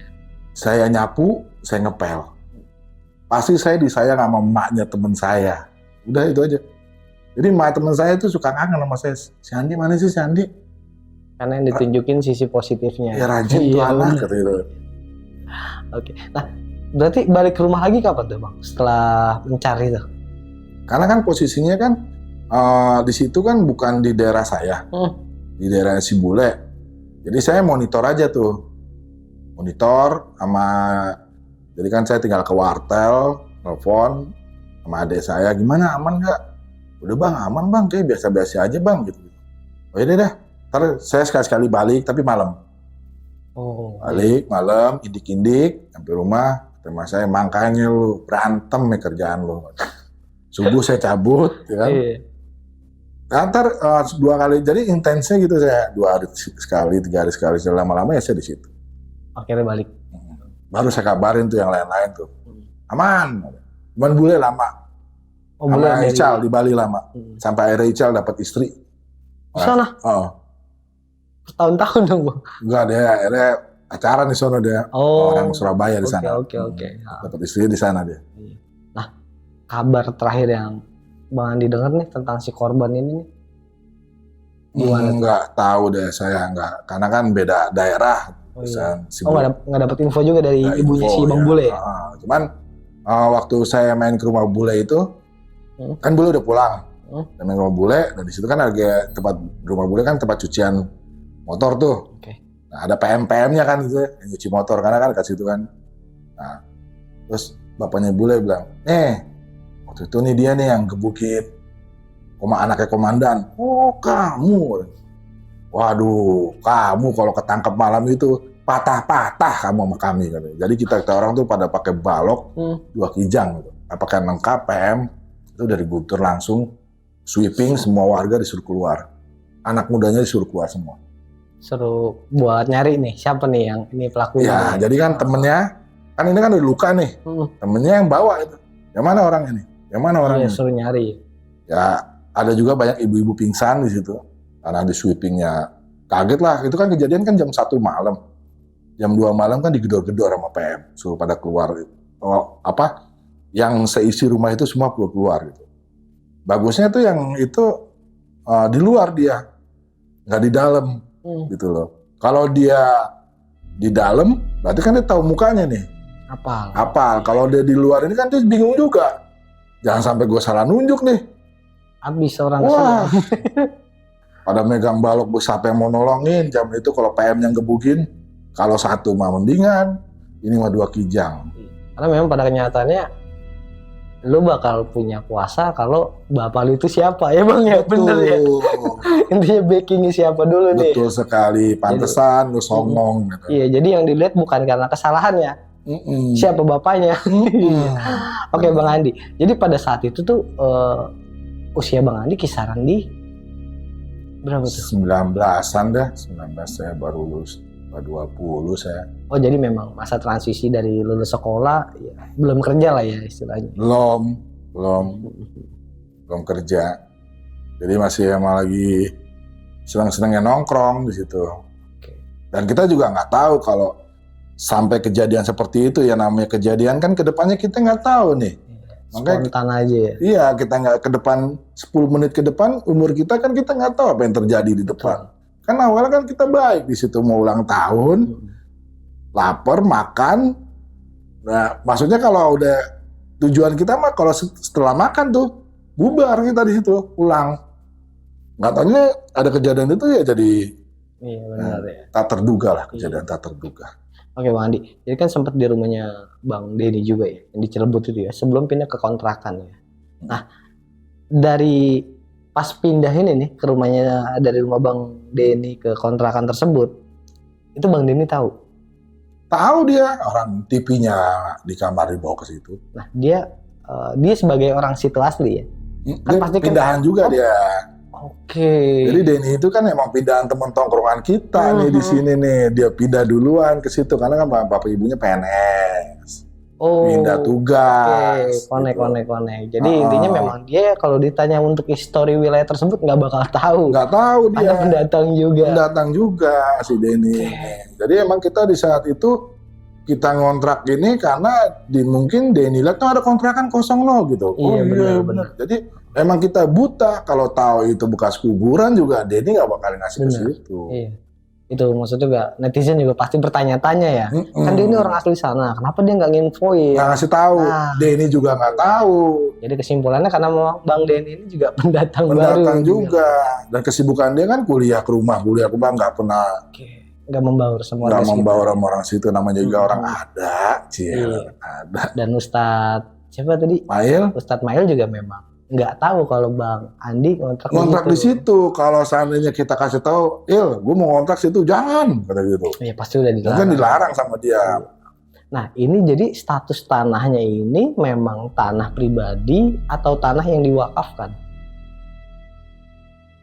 Saya nyapu, saya ngepel. Pasti saya disayang sama emaknya temen saya. Udah itu aja. Jadi teman saya itu suka kangen sama saya. Si Andi mana sih si Andi? Karena yang ditunjukin sisi positifnya. Ya rajin tuh anak kata itu. Oke. Nah, berarti balik ke rumah lagi kapan tuh Bang? Setelah mencari tuh. Karena kan posisinya kan di situ kan bukan di daerah saya, di daerah si Bule. Jadi saya monitor aja tuh, monitor sama. Jadi kan saya tinggal ke wartel, telepon sama adik saya, gimana aman nggak? Udah bang, aman bang, kayak biasa-biasa aja bang gitu. Oh iya dah, ntar saya sekali-sekali balik tapi malam. Balik malam, indik-indik sampai rumah, tema saya makanya lu berantem ya kerjaan lu. Subuh saya cabut, ya kan? Ntar 2 kali, jadi intensnya gitu saya 2 hari sekali, 3 hari sekali, lama-lama ya saya di situ. Akhirnya balik. Baru saya kabarin tuh yang lain-lain tuh, aman. Cuman Bule lama. Bule sama Ical di Bali lama. Sampai akhirnya Ical dapat istri. Di sana? Tahun-tahun dong Bang? Enggak, dia akhirnya pacaran di sana dia. Orang Surabaya di sana. Oke. Dapat istri di sana dia. Nah, kabar terakhir yang Bang Andi dengar nih tentang si korban ini nih. Enggak tahu deh saya enggak, karena kan beda daerah. Nggak dapat info juga dari ibunya si Bang Bule ya? Cuman waktu saya main ke rumah Bule itu, kan Bule udah pulang. Dan main ke rumah Bule, dan di situ kan ada tempat rumah Bule kan tempat cucian motor tuh. Nah, ada PM-PM-nya kan gitu, yang cuci motor karena kan dekat situ kan. Nah, terus bapaknya Bule bilang, waktu itu nih dia nih yang gebukin anaknya komandan. Oh kamu. Waduh, kamu kalau ketangkep malam itu patah-patah kamu sama kami. Jadi kita orang tuh pada pakai balok 2 kijang. Gitu. Apakah lengkap PM, itu dari Guntur langsung sweeping, semua warga disuruh keluar. Anak mudanya disuruh keluar semua. Suruh buat nyari nih, siapa nih yang ini pelakunya? Ya, jadi kan temennya, kan ini kan udah luka nih. Temennya yang bawa itu. Yang mana orangnya nih? Yang mana orangnya? Suruh nyari. Ya, ada juga banyak ibu-ibu pingsan di situ. Karena di sweepingnya kaget lah, itu kan kejadian kan jam 1 malam. Jam 2 malam kan digedor-gedor sama PM, suruh pada keluar. Yang seisi rumah itu semua keluar gitu. Bagusnya tuh yang itu di luar dia, nggak di dalam gitu loh. Kalau dia di dalam, berarti kan dia tahu mukanya nih. Apal. Kalau dia di luar ini kan dia bingung juga. Jangan sampai gue salah nunjuk nih. Habis orang wah. Pada megang balok, siapa yang mau nolongin jam itu kalau PM yang gebukin. Kalau 1 mah mendingan, ini mah 2 kijang. Karena memang pada kenyataannya lu bakal punya kuasa kalau bapak lu itu siapa ya Bang ya, bener ya. Intinya backingnya siapa dulu nih. Betul sekali, pantesan lu songong gitu. Iya, jadi yang dilihat bukan karena kesalahannya, siapa bapaknya. Oke Bang Andi, jadi pada saat itu tuh usia Bang Andi kisaran di berapa tuh? 19-an dah, 19 saya baru lulus, 20 saya. Oh jadi memang masa transisi dari lulus sekolah, ya, belum kerja lah ya istilahnya. Belum kerja. Jadi masih emang lagi senang-senangnya nongkrong di situ. Dan kita juga nggak tahu kalau sampai kejadian seperti itu ya, namanya kejadian kan kedepannya kita nggak tahu nih. Makanya spontan aja ya. Iya, kita nggak ke depan 10 menit ke depan umur kita kan kita nggak tahu apa yang terjadi di depan. Kan awalnya kan kita baik di situ mau ulang tahun, lapar makan. Nah, maksudnya kalau udah tujuan kita mah kalau setelah makan tuh bubar kita di situ pulang. Nggak tahunya ada kejadian itu ya jadi. Iya benar ya. Tak terduga lah kejadian tak terduga. Oke Bang Andi, jadi kan sempat di rumahnya Bang Denny juga ya, yang di Cirebut itu ya, sebelum pindah ke kontrakan ya. Nah, dari pas pindah ini nih ke rumahnya, dari rumah Bang Denny ke kontrakan tersebut, itu Bang Denny tahu? Tahu dia, orang TV-nya di kamar dibawa ke situ. Nah, dia sebagai orang situ asli ya? Kan pasti pindahan kan, juga dia. Oke. Jadi Denny itu kan emang pindahan temen tongkrongan kita nih di sini nih. Dia pindah duluan ke situ karena kan bapak ibunya PNS. Pindah tugas. Konek. Jadi intinya memang dia kalau ditanya untuk histori wilayah tersebut nggak bakal tahu. Nggak tahu dia. Ada pendatang juga si Denny. Jadi emang kita di saat itu kita ngontrak ini karena mungkin Denny lihat tuh ada kontrakan kosong loh gitu. Iya, benar. Jadi emang kita buta, kalau tahu itu bekas kuburan juga Denny nggak bakal ngasih ke situ. Iya. Itu maksud juga netizen juga pasti bertanya-tanya ya. Kan dia ini orang asli sana, kenapa dia nggak nginfoin? Nggak ngasih tahu. Denny juga nggak tahu. Jadi kesimpulannya karena Bang Denny ini juga pendatang baru. Pendatang juga. Dan kesibukan dia kan kuliah ke rumah nggak pernah. Nggak membaur sama orang situ. Nggak membaur sama orang situ, namanya juga orang ada. Ada. Dan Ustadz siapa tadi? Ustadz Mail juga memang nggak tahu kalau Bang Andi ngontrak di situ. Kalau seandainya kita kasih tahu, gue mau ngontrak situ, jangan kata gitu. Iya pasti udah dilarang. Kan dilarang sama dia. Nah ini jadi status tanahnya ini memang tanah pribadi atau tanah yang diwakafkan?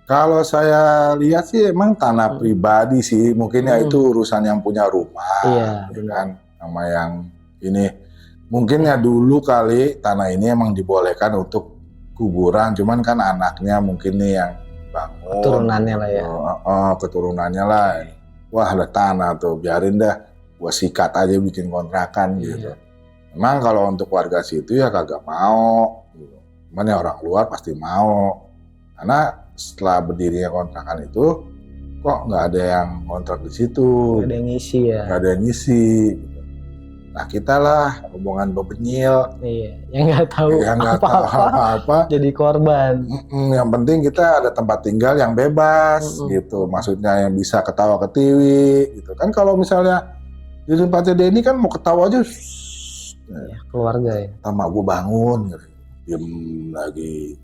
Kalau saya lihat sih emang tanah pribadi sih, mungkin ya itu urusan yang punya rumah, kan, sama yang ini. Mungkin ya dulu kali tanah ini emang dibolehkan untuk kuburan, cuman kan anaknya mungkin nih yang bangun. Keturunannya lah ya. Keturunannya lah. Wah ada tanah tuh, biarin dah, gua sikat aja bikin kontrakan gitu. Emang kalau untuk warga situ ya kagak mau, gitu. Cuman ya orang luar pasti mau, karena setelah berdirinya kontrakan itu kok nggak ada yang kontrak di situ, nggak ada yang ngisi ya, nggak ada yang ngisi. Nah kita lah rombongan bebenyil, yang nggak tahu apa-apa jadi korban. Yang penting kita ada tempat tinggal yang bebas gitu, maksudnya yang bisa ketawa ketiwi gitu kan. Kalau misalnya di tempatnya Denny kan mau ketawa aja, keluarga ya. Sama gue bangun, gitu. Diem lagi.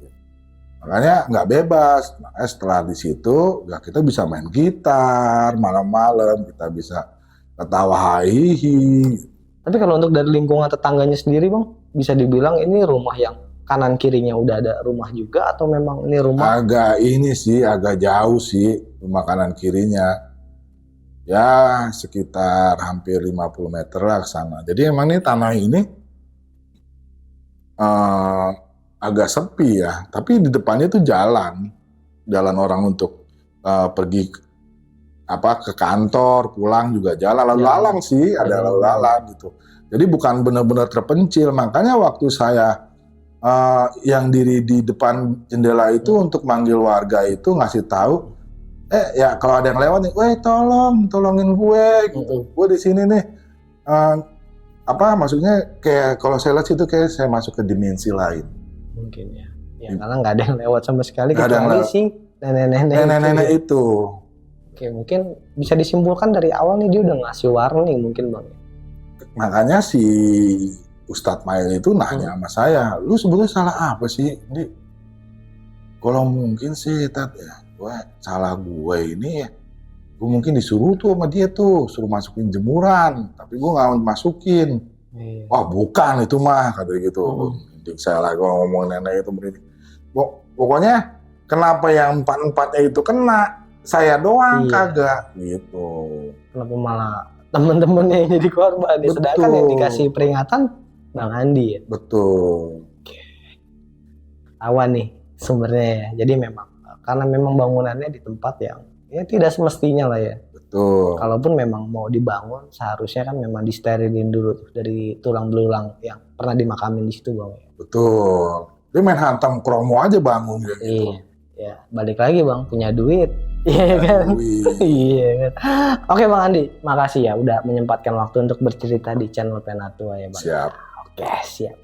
Makanya nggak bebas. Makanya setelah di situ, ya kita bisa main gitar malam-malam, kita bisa ketawa hihi. Tapi kalau untuk dari lingkungan tetangganya sendiri, Bang, bisa dibilang ini rumah yang kanan kirinya udah ada rumah juga atau memang ini rumah? Agak jauh sih rumah kanan kirinya. Ya sekitar hampir 50 meter lah ke sana. Jadi emang ini tanah ini agak sepi ya, tapi di depannya itu jalan orang untuk pergi ke kantor, pulang juga jalan, lalu lalang sih, ada lalu lalang gitu. Jadi bukan benar-benar terpencil. Makanya waktu saya yang diri di depan jendela itu untuk manggil warga itu ngasih tahu, ya kalau ada yang lewat nih, tolongin gue gitu, gue di sini nih. Maksudnya kayak kalau saya lihat situ kayak saya masuk ke dimensi lain. Mungkin ya karena nggak ada yang lewat sama sekali kecuali si nenek-nenek itu. Oke, mungkin bisa disimpulkan dari awal nih dia udah ngasih warning mungkin Bang. Makanya si Ustadz Mail itu nanya sama saya, lu sebetulnya salah apa sih? Ini kalau mungkin sih salah gue ini ya, gue mungkin disuruh tuh sama dia tuh, suruh masukin jemuran, tapi gue nggak masukin. Wah bukan itu mah, kata gitu. Saya lagi ngomong nenek itu begini. Pokoknya kenapa yang empat-empatnya itu kena, saya doang kagak gitu. Kenapa malah temen-temennya yang jadi korban? Sedangkan yang dikasih peringatan Bang Andi ya. Betul. Awan nih sumbernya ya. Jadi memang karena memang bangunannya di tempat yang tidak semestinya lah ya. Betul. Kalaupun memang mau dibangun, seharusnya kan memang disterilin dulu dari tulang belulang yang pernah dimakamin di situ Bang. Betul. Dia main hantam kromo aja bangun gitu. Iya. Balik lagi Bang, punya duit. Iya kan? Iya kan. Oke Bang Andi, makasih ya udah menyempatkan waktu untuk bercerita di channel Penatua ya Bang. Siap. Oke, siap.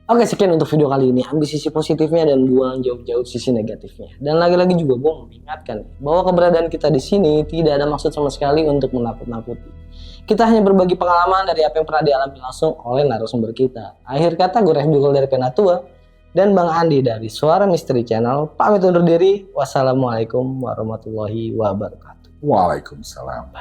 Oke, sekian untuk video kali ini. Ambil sisi positifnya dan buang jauh-jauh sisi negatifnya. Dan lagi-lagi juga gue mengingatkan bahwa keberadaan kita di sini tidak ada maksud sama sekali untuk menakut-nakuti. Kita hanya berbagi pengalaman dari apa yang pernah dialami langsung oleh narasumber kita. Akhir kata, gue Ref Jugol dari Penatua dan Bang Andi dari Suara Misteri Channel. Pamit undur diri. Wassalamualaikum warahmatullahi wabarakatuh. Waalaikumsalam.